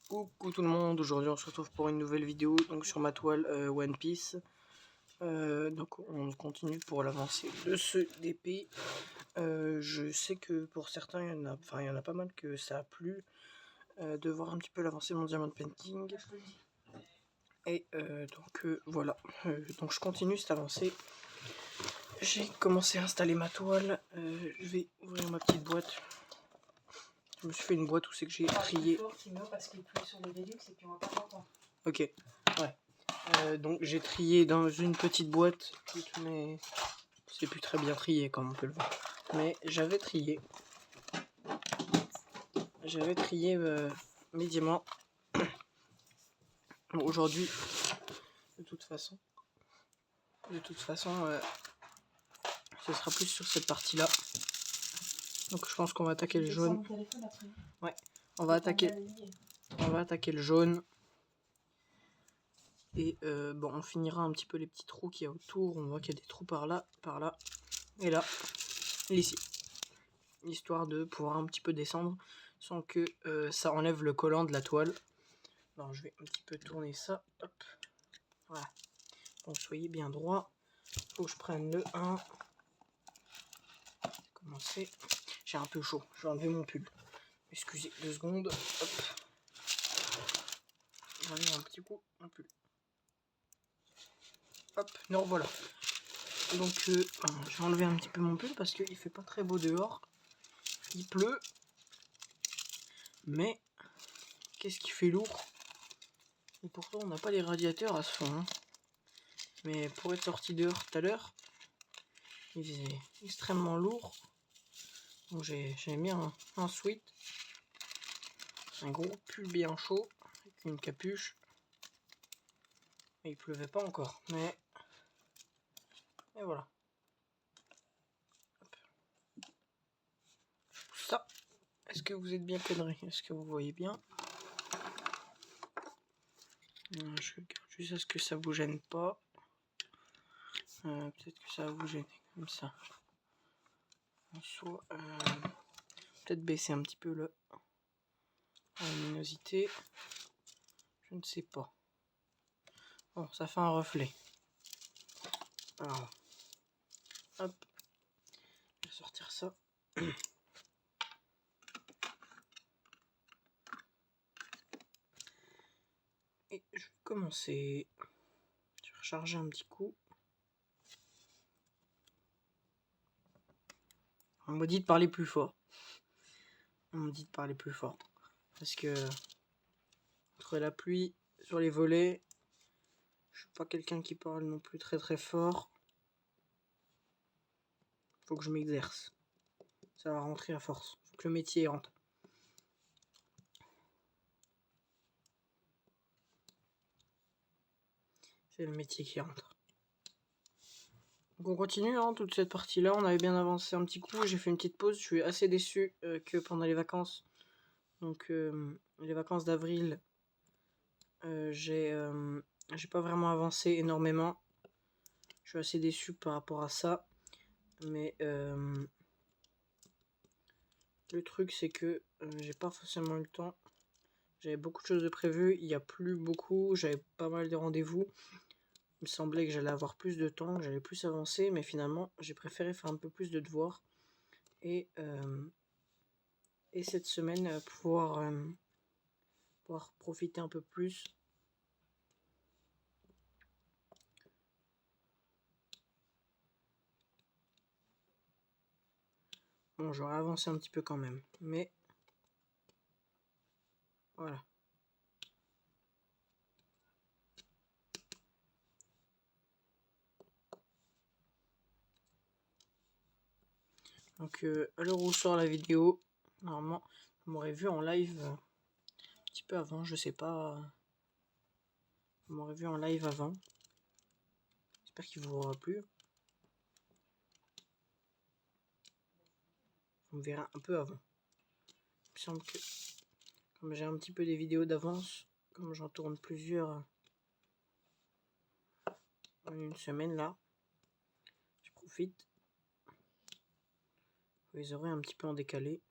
Coucou tout le monde, aujourd'hui on se retrouve pour une nouvelle vidéo donc sur ma toile One Piece. Donc on continue pour l'avancée de ce DP. Je sais que pour certains il y en a pas mal que ça a plu de voir un petit peu l'avancée de mon diamond painting. Et voilà, donc je continue cette avancée. J'ai commencé à installer ma toile, je vais ouvrir ma petite boîte. Je me suis fait une boîte où c'est que j'ai trié. Parce qu'il pleut sur les Velux et puis on va pas l'entendre. Ok, ouais. Donc j'ai trié dans une petite boîte toutes mes... C'est plus très bien trié comme on peut le voir. Mais j'avais trié. Mes diamants. Aujourd'hui, de toute façon, ce sera plus sur cette partie-là. Donc je pense qu'on va attaquer le jaune. Ouais, on va attaquer le jaune. Et bon, on finira un petit peu les petits trous qu'il y a autour. On voit qu'il y a des trous par là, et là, et ici. Histoire de pouvoir un petit peu descendre sans que ça enlève le collant de la toile. Alors je vais un petit peu tourner ça. Hop. Voilà. Donc soyez bien droit. Faut que je prenne le 1. Commencer. J'ai un peu chaud. Je vais enlever mon pull. Excusez 2 secondes. Hop. J'enlève un petit coup mon pull. Hop. Nous revoilà. Donc je vais enlever un petit peu mon pull parce qu'il fait pas très beau dehors. Il pleut. Mais qu'est-ce qui fait lourd? Et pourtant on n'a pas les radiateurs à ce fond. Hein. Mais pour être sorti dehors tout à l'heure, il faisait extrêmement lourd. Donc j'ai mis un sweat, un gros pull bien chaud, avec une capuche. Et il pleuvait pas encore, mais et voilà. Hop. Ça, est-ce que vous êtes bien cadré? Est-ce que vous voyez bien? Je regarde juste à ce que ça vous gêne pas. Peut-être que ça va vous gêner comme ça. Soit peut-être baisser un petit peu la luminosité. Je ne sais pas. Bon, ça fait un reflet. Alors, hop, je vais sortir ça. Et je vais commencer. Je vais recharger un petit coup. On me dit de parler plus fort. Parce que entre la pluie sur les volets, je suis pas quelqu'un qui parle non plus très très fort. Faut que je m'exerce. Ça va rentrer à force. Faut que le métier rentre. C'est le métier qui rentre. Donc on continue, hein, toute cette partie-là. On avait bien avancé un petit coup. J'ai fait une petite pause. Je suis assez déçu que pendant les vacances, donc les vacances d'avril, j'ai pas vraiment avancé énormément. Je suis assez déçu par rapport à ça. Mais le truc, c'est que j'ai pas forcément eu le temps. J'avais beaucoup de choses de prévues. Il n'y a plus beaucoup. J'avais pas mal de rendez-vous. Il me semblait que j'allais avoir plus de temps, que j'allais plus avancer, mais finalement j'ai préféré faire un peu plus de devoirs et cette semaine pouvoir profiter un peu plus. Bon, j'aurais avancé un petit peu quand même, mais voilà. Donc à l'heure où sort la vidéo, normalement vous m'aurez vu en live un petit peu avant, je sais pas. Vous m'aurez vu en live avant. J'espère qu'il vous aura plu. Vous me verrez un peu avant. Il me semble que comme j'ai un petit peu des vidéos d'avance, comme j'en tourne plusieurs en une semaine là, je profite. Vous les aurez un petit peu en décalé.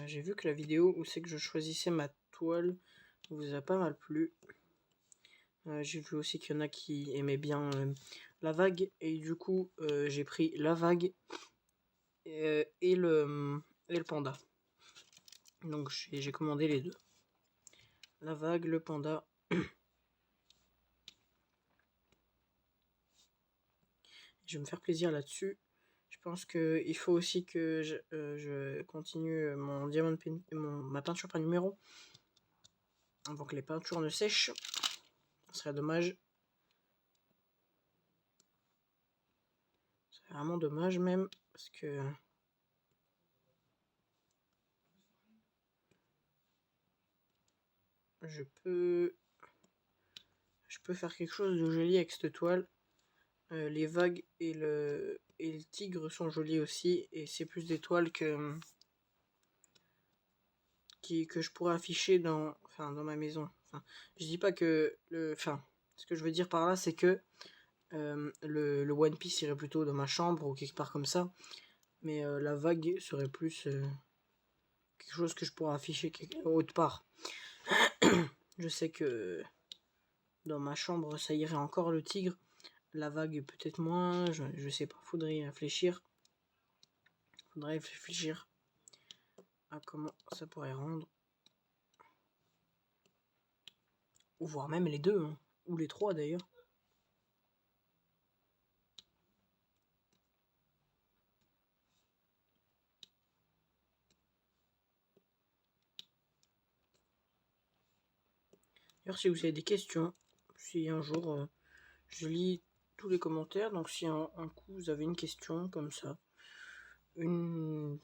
J'ai vu que la vidéo où c'est que je choisissais ma toile vous a pas mal plu. J'ai vu aussi qu'il y en a qui aimaient bien la vague, et du coup j'ai pris la vague et le panda. Donc j'ai commandé les deux. La vague, le panda. Je vais me faire plaisir là-dessus. Je pense qu'il faut aussi que je continue mon diamant ma peinture par numéro avant que les peintures ne sèchent. Ce serait dommage. C'est vraiment dommage même, parce que je peux faire quelque chose de joli avec cette toile. Les vagues et le tigre sont jolis aussi, et c'est plus des toiles que je pourrais afficher dans ma maison. Enfin, je dis pas que ce que je veux dire par là, c'est que le One Piece irait plutôt dans ma chambre ou quelque part comme ça, mais la vague serait plus quelque chose que je pourrais afficher autre part. Je sais que dans ma chambre ça irait encore, le tigre. La vague peut-être moins, je sais pas, faudrait réfléchir à comment ça pourrait rendre, ou voire même les deux, hein, ou les trois d'ailleurs. D'ailleurs, si vous avez des questions, si un jour je lis tous les commentaires, donc si un coup vous avez une question comme ça, une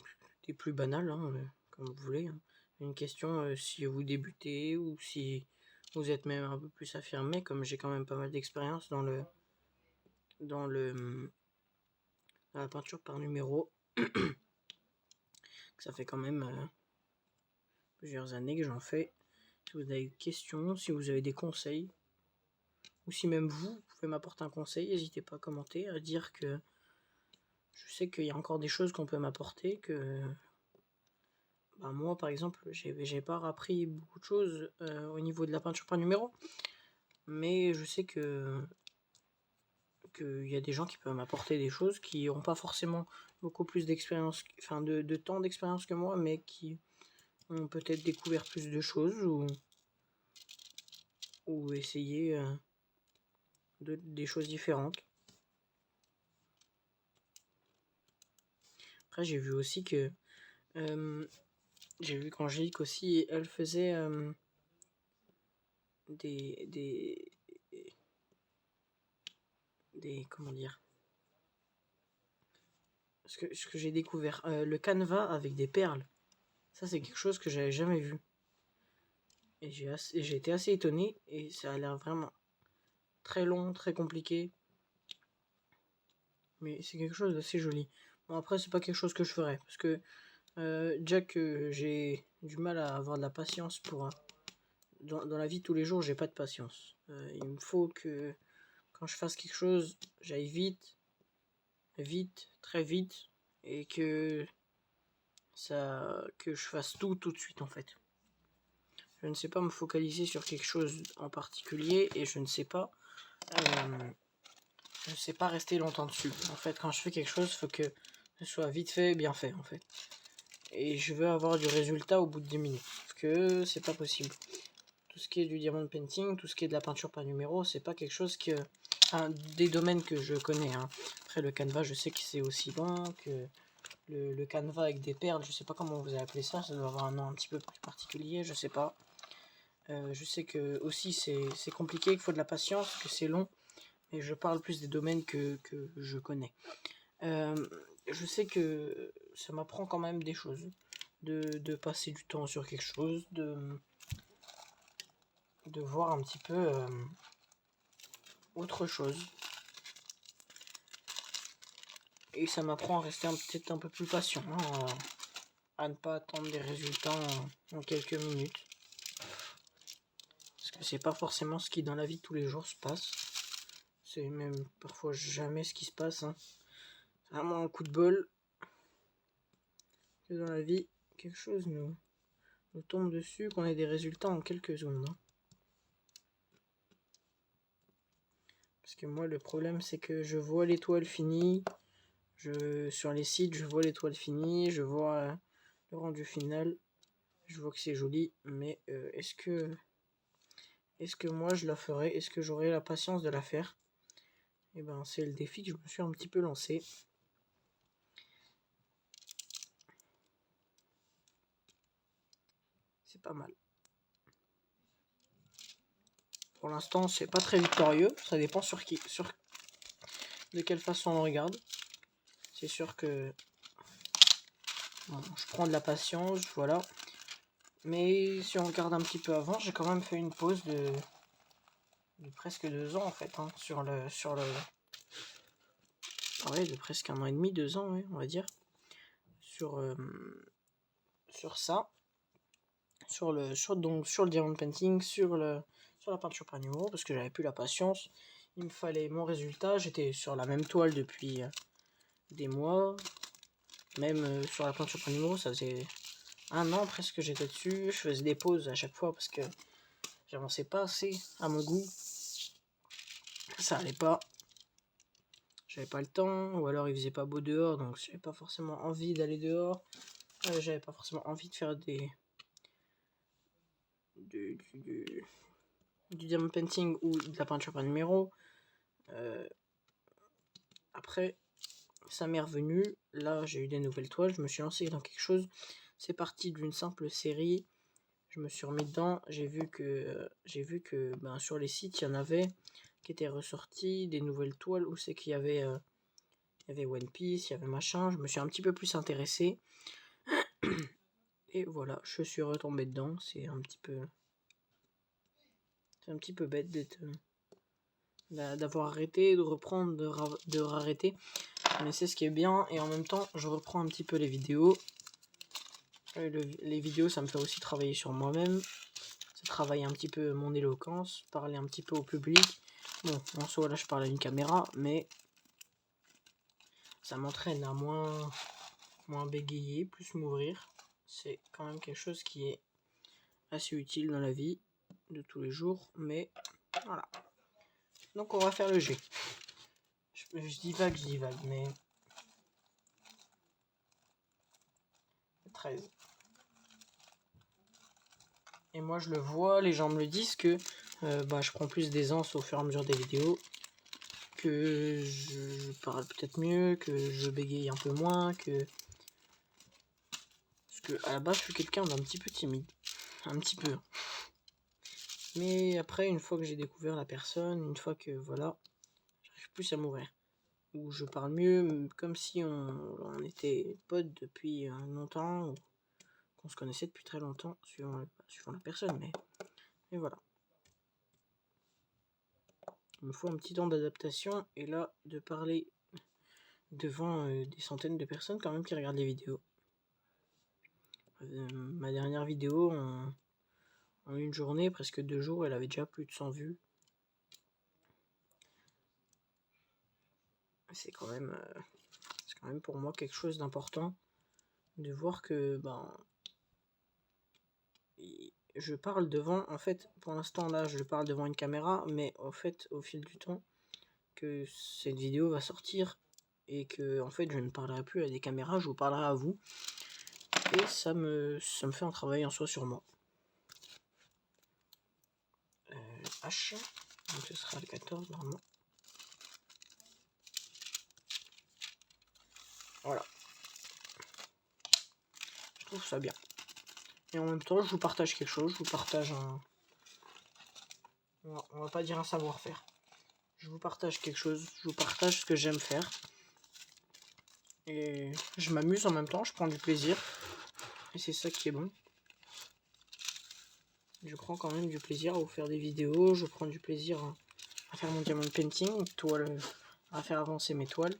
des plus banales, hein, comme vous voulez, hein. Une question si vous débutez ou si vous êtes même un peu plus affirmé, comme j'ai quand même pas mal d'expérience dans la peinture par numéro. Ça fait quand même plusieurs années que j'en fais. Si vous avez des questions, si vous avez des conseils, ou si même vous pouvez m'apporter un conseil, n'hésitez pas à commenter, à dire que je sais qu'il y a encore des choses qu'on peut m'apporter, que moi par exemple j'ai pas appris beaucoup de choses au niveau de la peinture par numéro, mais je sais qu'il y a des gens qui peuvent m'apporter des choses, qui n'ont pas forcément beaucoup plus d'expérience, de temps d'expérience que moi, mais qui ont peut-être découvert plus de choses, ou essayé des choses différentes. Après j'ai vu aussi que j'ai vu qu'Angélique aussi, elle faisait des comment dire, ce que j'ai découvert, le canevas avec des perles. Ça c'est quelque chose que j'avais jamais vu, et j'ai été assez étonné, et ça a l'air vraiment très long, très compliqué, mais c'est quelque chose d'assez joli. Bon, après c'est pas quelque chose que je ferais, parce que déjà que j'ai du mal à avoir de la patience pour dans la vie de tous les jours, j'ai pas de patience. Il me faut que quand je fasse quelque chose, j'aille vite, très vite, et que je fasse tout de suite en fait. Je ne sais pas me focaliser sur quelque chose en particulier, et je ne sais pas rester longtemps dessus. En fait, quand je fais quelque chose, il faut que ce soit vite fait, bien fait en fait. Et je veux avoir du résultat au bout de 10 minutes, parce que c'est pas possible. Tout ce qui est du diamond painting, tout ce qui est de la peinture par numéro, c'est pas quelque chose que... des domaines que je connais, hein. Après le canevas, je sais que c'est aussi bon, que le canevas avec des perles, je sais pas comment vous avez appelé ça doit avoir un nom un petit peu plus particulier, je sais pas. Je sais que aussi c'est compliqué, qu'il faut de la patience, que c'est long, mais je parle plus des domaines que je connais. Je sais que ça m'apprend quand même des choses, de passer du temps sur quelque chose, de voir un petit peu autre chose. Et ça m'apprend à rester peut-être un peu plus patient, hein, à ne pas attendre des résultats en quelques minutes. Parce que c'est pas forcément ce qui dans la vie de tous les jours se passe. C'est même parfois jamais ce qui se passe, hein. C'est vraiment un coup de bol que dans la vie, quelque chose nous tombe dessus, qu'on ait des résultats en quelques secondes. Hein. Parce que moi, le problème, c'est que je vois l'étoile finie. Sur les sites, je vois l'étoile finie, je vois le rendu final. Je vois que c'est joli, mais est-ce que moi je la ferai? Est-ce que j'aurai la patience de la faire? Et ben c'est le défi que je me suis un petit peu lancé. C'est pas mal. Pour l'instant, c'est pas très victorieux. Ça dépend sur de quelle façon on regarde. C'est sûr que bon, je prends de la patience, voilà. Mais si on regarde un petit peu avant, j'ai quand même fait une pause de presque 2 ans en fait, hein, sur le ouais, de presque 1 an et demi, 2 ans, ouais, on va dire, sur ça, sur le diamond painting, sur la peinture par numéro, parce que j'avais plus la patience. Il me fallait mon résultat. J'étais sur la même toile depuis des mois, même sur la peinture par numéro, ça faisait 1 an presque que j'étais dessus. Je faisais des pauses à chaque fois parce que j'avançais pas assez à mon goût. Ça allait pas. J'avais pas le temps, ou alors il faisait pas beau dehors, donc j'avais pas forcément envie d'aller dehors. J'avais pas forcément envie de faire du diamond painting ou de la peinture par numéro. Après, ça m'est revenu. Là, j'ai eu des nouvelles toiles. Je me suis lancé dans quelque chose. C'est parti d'une simple série. Je me suis remis dedans. J'ai vu que ben, sur les sites, il y en avait qui étaient ressortis des nouvelles toiles où c'est qu'il y avait One Piece, il y avait machin. Je me suis un petit peu plus intéressé. Et voilà, je suis retombé dedans. C'est un petit peu bête d'avoir arrêté, de reprendre, de rarrêter. Mais c'est ce qui est bien. Et en même temps, je reprends un petit peu les vidéos. Les vidéos, ça me fait aussi travailler sur moi-même. Ça travaille un petit peu mon éloquence, parler un petit peu au public. Bon, en soi, là, je parle à une caméra, mais ça m'entraîne à moins bégayer, plus m'ouvrir. C'est quand même quelque chose qui est assez utile dans la vie de tous les jours, mais voilà. Donc on va faire le G. Je divague, mais 13. Et moi je le vois, les gens me le disent que je prends plus d'aisance au fur et à mesure des vidéos, que je parle peut-être mieux, que je bégaye un peu moins, parce que à la base je suis quelqu'un d'un petit peu timide, un petit peu. Mais après, une fois que j'ai découvert la personne, une fois que voilà, j'arrive plus à m'ouvrir. Ou je parle mieux, comme si on était potes depuis longtemps, ou qu'on se connaissait depuis très longtemps, suivant la personne, mais voilà. Il me faut un petit temps d'adaptation, et là, de parler devant des centaines de personnes quand même qui regardent les vidéos. Ma dernière vidéo, en une journée, presque 2 jours, elle avait déjà plus de 100 vues. C'est quand même pour moi quelque chose d'important de voir que je parle devant, en fait, pour l'instant là je parle devant une caméra, mais en fait au fil du temps que cette vidéo va sortir et que en fait je ne parlerai plus à des caméras, je vous parlerai à vous, et ça me fait un travail en soi sur moi. H, donc ce sera le 14 normalement. Voilà, je trouve ça bien. Et en même temps, je vous partage quelque chose, je vous partage on va pas dire un savoir-faire. Je vous partage quelque chose, je vous partage ce que j'aime faire. Et je m'amuse en même temps, je prends du plaisir. Et c'est ça qui est bon. Je prends quand même du plaisir à vous faire des vidéos, je prends du plaisir à faire mon diamond painting, à faire avancer mes toiles.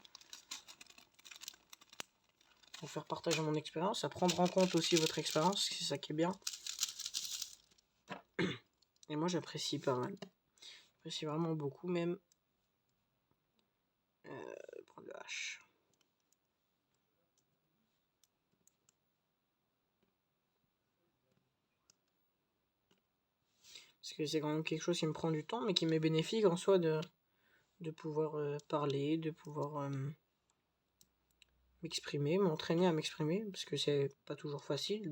À faire partager mon expérience, à prendre en compte aussi votre expérience, c'est ça qui est bien. Et moi j'apprécie pas mal. J'apprécie vraiment beaucoup même. Prendre le H. Parce que c'est quand même quelque chose qui me prend du temps, mais qui m'est bénéfique en soi de pouvoir parler, de pouvoir m'exprimer, m'entraîner à m'exprimer, parce que c'est pas toujours facile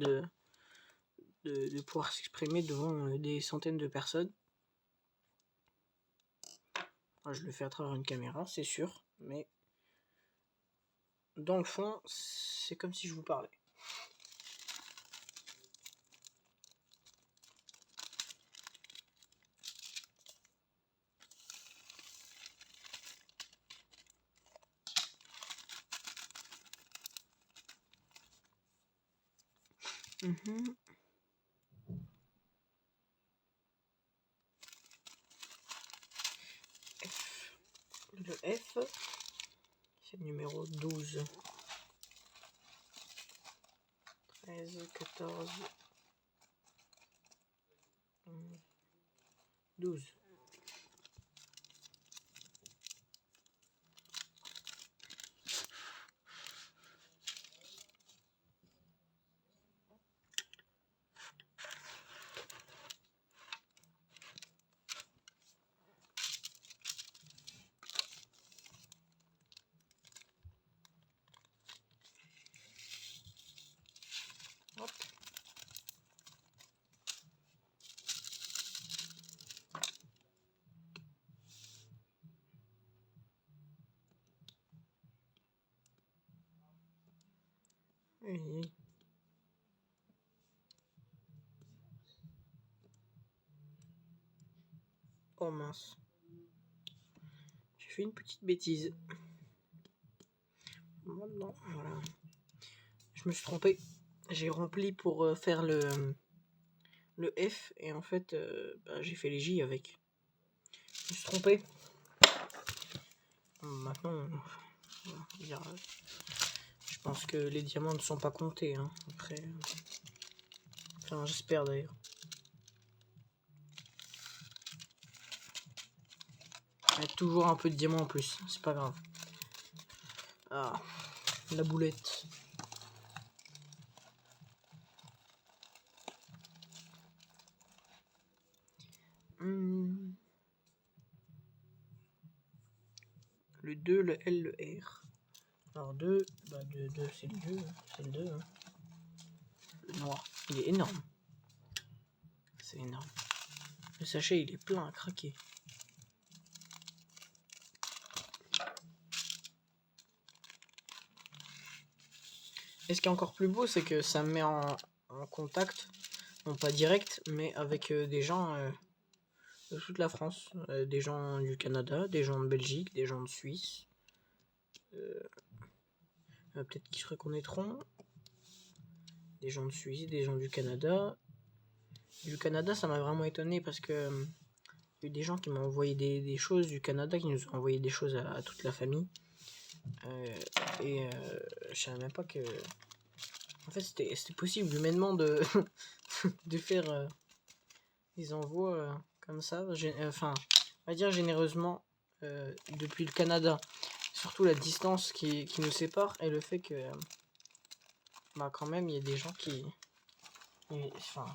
de pouvoir s'exprimer devant des centaines de personnes. Enfin, je le fais à travers une caméra, c'est sûr, mais dans le fond, c'est comme si je vous parlais. Le F, c'est le numéro 12. 13, 14, 12. Hop. Oui. Oh mince. J'ai fait une petite bêtise. Maintenant, voilà. Je me suis trompé. J'ai rempli pour faire le F et en fait j'ai fait les J avec. Je me suis trompé. Maintenant, voilà, je pense que les diamants ne sont pas comptés. Hein. Après, enfin, j'espère d'ailleurs. Il y a toujours un peu de diamants en plus, c'est pas grave. Ah, la boulette. Le 2, le L, le R. Alors 2, c'est le 2, c'est le 2. Hein. Le noir, il est énorme. C'est énorme. Le sachet, il est plein à craquer. Et ce qui est encore plus beau, c'est que ça me met en contact, non pas direct, mais avec des gens de toute la France, des gens du Canada, des gens de Belgique, des gens de Suisse. Peut-être qu'ils se reconnaîtront. Des gens de Suisse, des gens du Canada. Du Canada, ça m'a vraiment étonné parce que il y a eu des gens qui m'ont envoyé des choses du Canada, qui nous ont envoyé des choses à toute la famille. Je savais même pas que... En fait, c'était possible humainement de, de faire des envois comme ça. Enfin, on va dire généreusement depuis le Canada. Surtout la distance qui nous sépare et le fait que... quand même, il y a des gens qui... Enfin,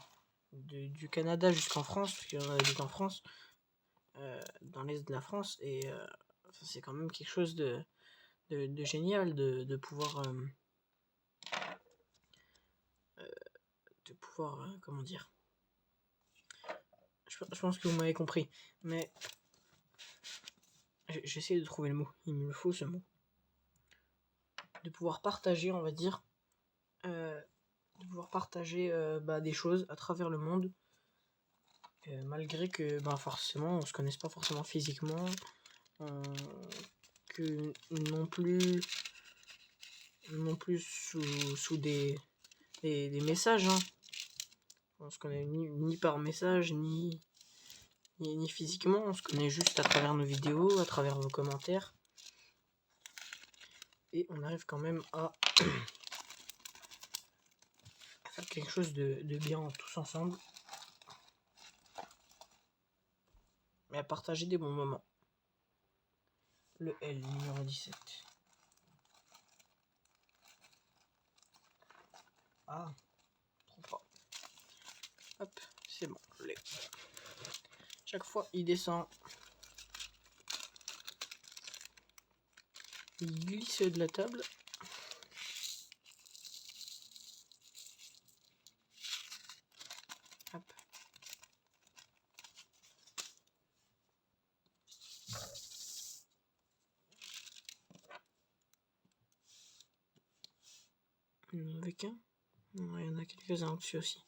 du Canada jusqu'en France, parce qu'il y en a habite en France, dans l'est de la France, et c'est quand même quelque chose de génial de pouvoir comment dire, je pense que vous m'avez compris, mais j'essaie de trouver le mot, il me faut ce mot, de pouvoir partager, on va dire, de pouvoir partager des choses à travers le monde, malgré que forcément on se connaisse pas forcément physiquement, que non plus sous des messages, hein. On se connaît ni par message ni physiquement, on se connaît juste à travers nos vidéos, à travers vos commentaires, et on arrive quand même à faire quelque chose de bien tous ensemble, et à partager des bons moments. Le L numéro 17. Ah, trop fort. Hop, c'est bon, je l'ai. Chaque fois, il descend. Il glisse de la table. Hop. Il y en avait qu'un. Non, il y en a quelques-uns au-dessus aussi.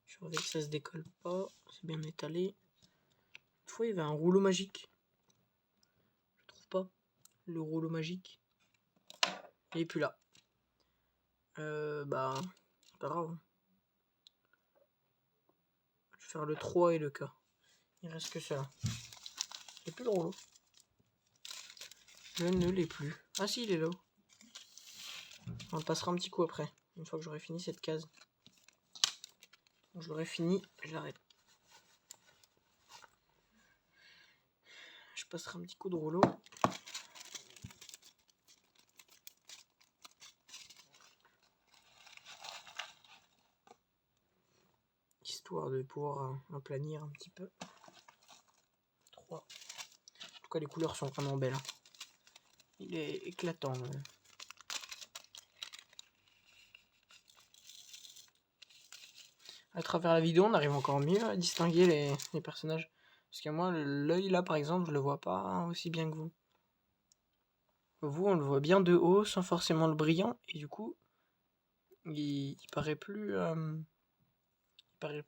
Je surveille que ça se décolle pas. C'est bien étalé. Une fois, il y avait un rouleau magique. Je trouve pas le rouleau magique. Il est plus là. Bah, c'est pas grave. Je vais faire le 3 et le K. Il reste que ça. Il n'y a plus le rouleau. Je ne l'ai plus. Ah si, il est là. On le passera un petit coup après. Une fois que j'aurai fini cette case. Quand je l'aurai fini, je l'arrête. Je passerai un petit coup de rouleau. Histoire de pouvoir aplanir un petit peu. 3. En tout cas, les couleurs sont vraiment belles. Il est éclatant. À travers la vidéo, on arrive encore mieux à distinguer les personnages. Parce que moi, l'œil là, par exemple, je le vois pas aussi bien que vous. Vous, on le voit bien de haut, sans forcément le brillant. Et du coup, il paraît plus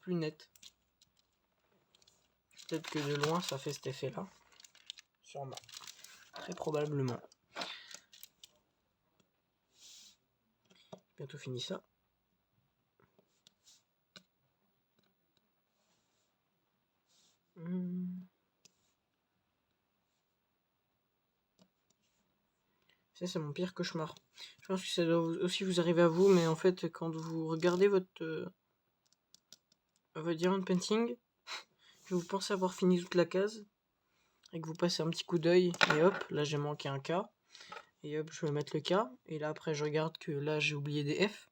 net. Peut-être que de loin, ça fait cet effet-là. Sûrement. Très probablement. Bientôt fini ça. Ça, c'est mon pire cauchemar. Je pense que ça doit aussi vous arriver à vous, mais en fait, quand vous regardez votre diamond painting, que vous pensez avoir fini toute la case, et que vous passez un petit coup d'œil, et hop, là j'ai manqué un K, et hop, je vais mettre le K, et là après je regarde que là j'ai oublié des F,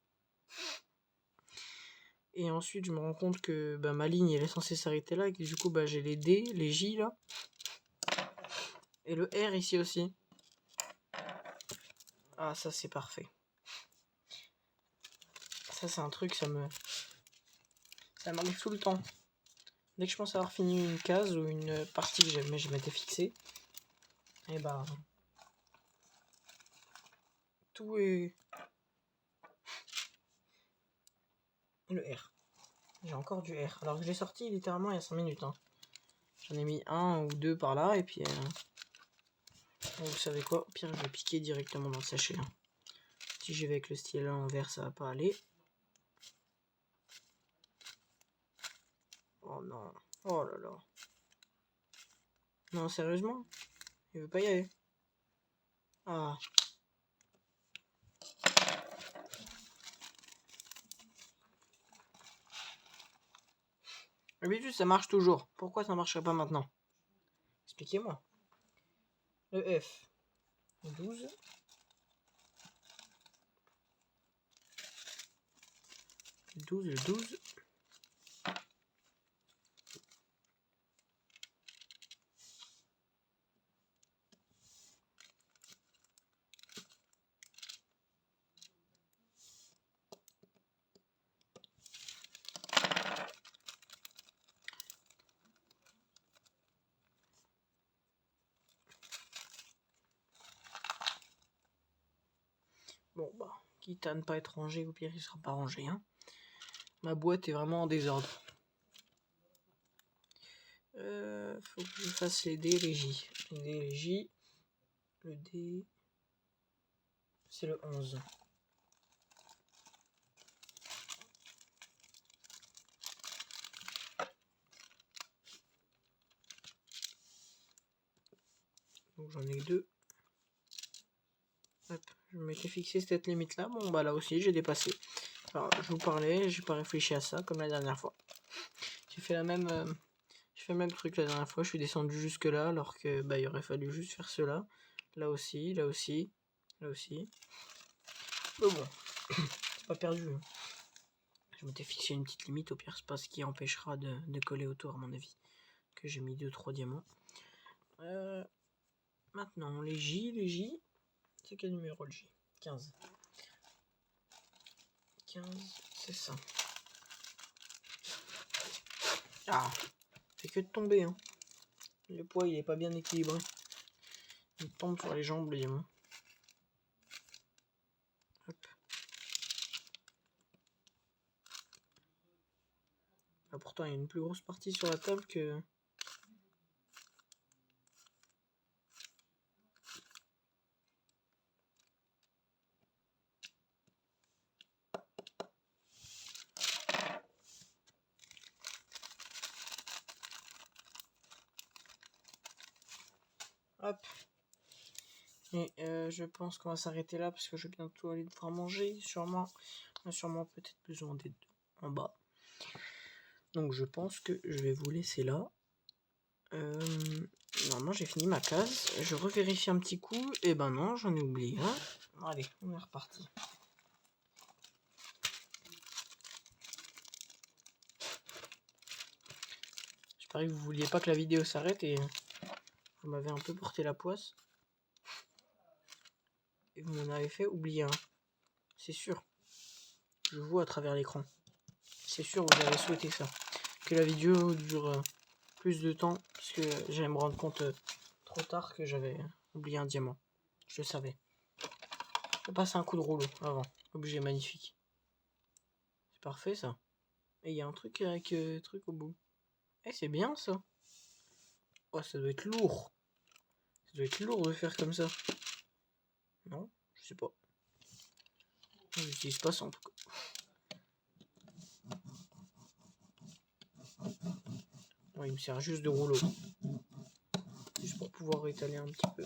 et ensuite je me rends compte que bah, ma ligne elle est censée s'arrêter là, et que du coup bah, j'ai les D, les J là, et le R ici aussi. Ah, ça c'est parfait. Ça c'est un truc, ça m'arrive tout le temps. Dès que je pense avoir fini une case ou une partie que je m'étais fixée, et bah tout est le R. J'ai encore du R. Alors que je l'ai sorti littéralement il y a 5 minutes. Hein. J'en ai mis un ou deux par là et puis vous savez quoi, au pire je vais piquer directement dans le sachet. Hein. Si j'y vais avec le stylet en vert, ça va pas aller. Oh non. Oh là là. Non, sérieusement? Il veut pas y aller. Ah. D'habitude, ça marche toujours. Pourquoi ça marcherait pas maintenant? Expliquez-moi. Le F. 12. Le 12. Bon, bah, quitte à ne pas être rangé, au pire, il sera pas rangé. Hein. Ma boîte est vraiment en désordre. Faut que je fasse les D et les J. Les D et les J. Le D, c'est le 11. Donc j'en ai que 2. Hop, je m'étais fixé cette limite là. Bon, bah là aussi, j'ai dépassé. Alors, je vous parlais, j'ai pas réfléchi à ça comme la dernière fois. J'ai fait le même truc la dernière fois. Je suis descendu jusque là, alors que bah il aurait fallu juste faire cela. Là aussi, là aussi, là aussi. Mais bon, c'est pas perdu. Je m'étais fixé une petite limite, au pire c'est pas ce qui empêchera de coller autour à mon avis. Que j'ai mis 2-3 diamants. Maintenant les J. C'est quel numéro le J? 15. 15, c'est ça. Ah, fait que de tomber, hein. Le poids il est pas bien équilibré. Il tombe sur les jambes le diamant. Hop. Ah, pourtant il y a une plus grosse partie sur la table que... Hop. Et je pense qu'on va s'arrêter là parce que je vais bientôt aller devoir manger. Sûrement, on a sûrement peut-être besoin des deux en bas. Donc je pense que je vais vous laisser là. Normalement j'ai fini ma case. Je revérifie un petit coup. Et ben non, j'en ai oublié un. Allez, on est reparti. J'espère que vous vouliez pas que la vidéo s'arrête et vous m'avez un peu porté la poisse. Et vous m'en avez fait oublier un. C'est sûr. Je vois à travers l'écran. C'est sûr, vous avez souhaité ça. Que la vidéo dure plus de temps. Parce que j'allais me rendre compte trop tard que j'avais oublié un diamant. Je le savais. Je vais passer un coup de rouleau avant. Objet magnifique. C'est parfait ça. Et il y a un truc avec truc au bout. Eh, c'est bien ça. Oh, ça doit être lourd. Ça doit être lourd de faire comme ça. Non, je sais pas. J'utilise pas ça en tout cas. Non, il me sert juste de rouleau. Juste pour pouvoir étaler un petit peu.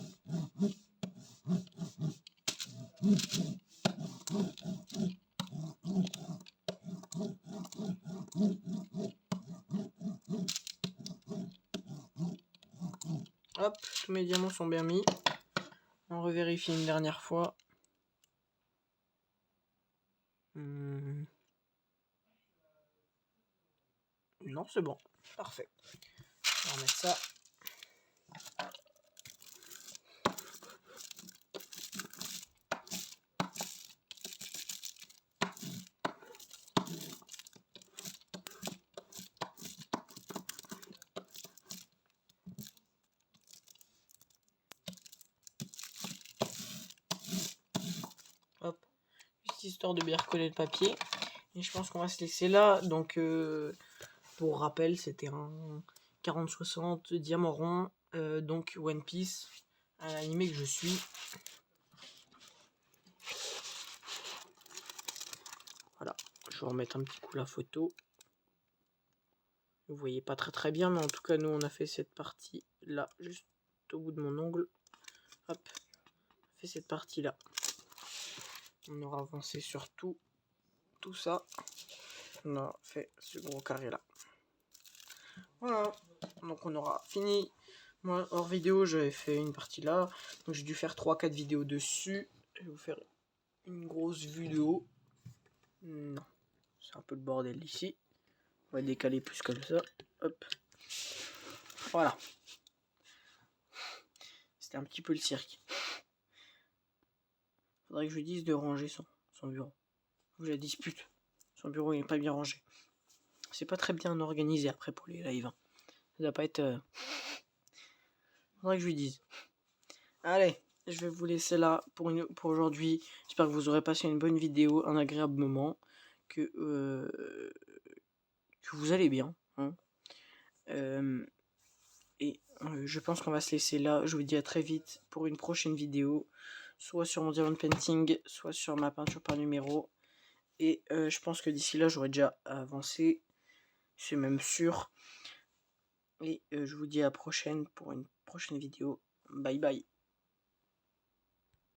Hop, tous mes diamants sont bien mis. On revérifie une dernière fois. Non, c'est bon. Parfait. On va remettre ça. Hop. Juste histoire de bien recoller le papier. Et je pense qu'on va se laisser là. Donc, pour rappel, c'était un 40-60 diamant rond. Donc, One Piece. Un animé que je suis. Voilà. Je vais remettre un petit coup la photo. Vous voyez pas très bien, mais en tout cas, nous, on a fait cette partie là, juste au bout de mon ongle. Hop. On fait cette partie là. On aura avancé sur tout ça. On a fait ce gros carré là. Voilà. Donc on aura fini. Moi, hors vidéo, j'avais fait une partie là. Donc j'ai dû faire 3-4 vidéos dessus. Je vais vous faire une grosse vue de haut. Non. C'est un peu le bordel ici. On va décaler plus comme ça. Hop. Voilà. C'était un petit peu le cirque. Faudrait que je lui dise de ranger son bureau. Ou je la dispute. Son bureau il n'est pas bien rangé. C'est pas très bien organisé après pour les lives. Ça doit pas être... Faudrait que je lui dise. Allez, je vais vous laisser là pour aujourd'hui. J'espère que vous aurez passé une bonne vidéo, un agréable moment. Que vous allez bien. Hein. Je pense qu'on va se laisser là. Je vous dis à très vite pour une prochaine vidéo. Soit sur mon diamond painting, soit sur ma peinture par numéro. Et je pense que d'ici là, j'aurai déjà avancé. C'est même sûr. Et je vous dis à la prochaine pour une prochaine vidéo. Bye bye.